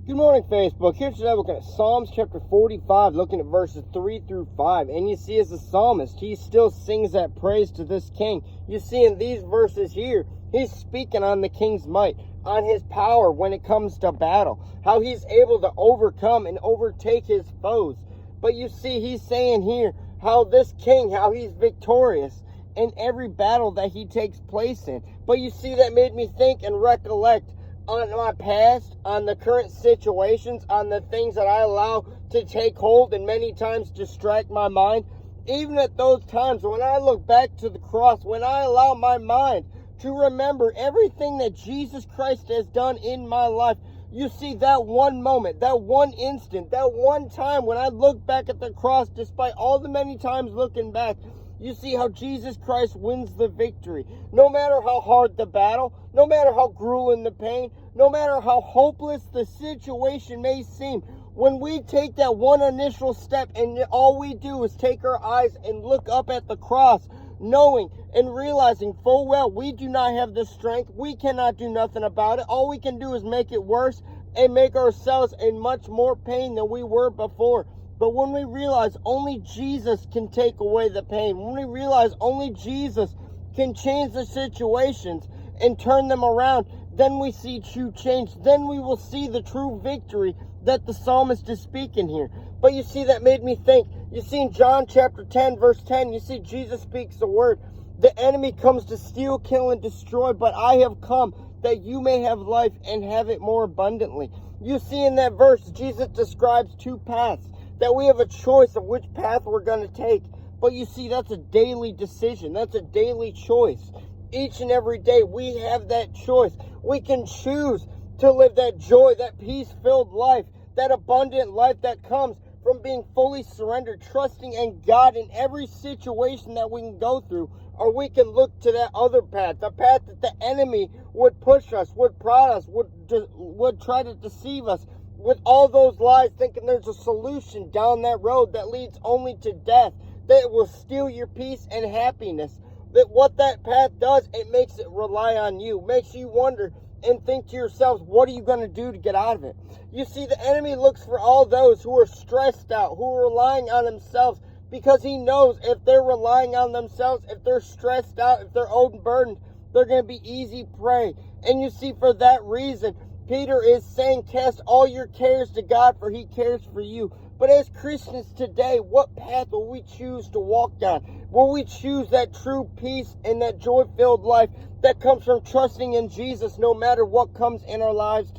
Good morning, Facebook. Here today, we're looking at Psalms chapter 45, looking at verses 3 through 5. And you see, as a psalmist, he still sings that praise to this king. You see, in these verses here, he's speaking on the king's might, on his power when it comes to battle, how he's able to overcome and overtake his foes. But you see, he's saying here how this king, how he's victorious in every battle that he takes place in. But you see, that made me think and recollect on my past, on the current situations, on the things that I allow to take hold and many times distract my mind. Even at those times when I look back to the cross, when I allow my mind to remember everything that Jesus Christ has done in my life, you see, that one moment, that one instant, that one time when I look back at the cross, despite all the many times looking back, you see how Jesus Christ wins the victory. No matter how hard the battle, no matter how grueling the pain, no matter how hopeless the situation may seem, when we take that one initial step and all we do is take our eyes and look up at the cross, knowing and realizing full well we do not have the strength, we cannot do nothing about it. All we can do is make it worse and make ourselves in much more pain than we were before. But when we realize only Jesus can take away the pain, when we realize only Jesus can change the situations and turn them around, then we see true change. Then we will see the true victory that the psalmist is speaking here. But you see, that made me think. You see, in John chapter 10, verse 10, you see Jesus speaks the word. The enemy comes to steal, kill, and destroy, but I have come that you may have life and have it more abundantly. You see, in that verse, Jesus describes two paths, that we have a choice of which path we're going to take. But you see, that's a daily decision. That's a daily choice. Each and every day, we have that choice. We can choose to live that joy, that peace-filled life, that abundant life that comes from being fully surrendered, trusting in God in every situation that we can go through. Or we can look to that other path, the path that the enemy would push us, would prod us, would try to deceive us with all those lies, thinking there's a solution down that road that leads only to death, that will steal your peace and happiness. That what that path does, it makes it rely on you, makes you wonder and think to yourselves, what are you going to do to get out of it? You see, the enemy looks for all those who are stressed out, who are relying on themselves, because he knows if they're relying on themselves, if they're stressed out, if they're overburdened, they're going to be easy prey. And you see, for that reason, Peter is saying, cast all your cares to God, for he cares for you. But as Christians today, what path will we choose to walk down? Will we choose that true peace and that joy-filled life that comes from trusting in Jesus no matter what comes in our lives today?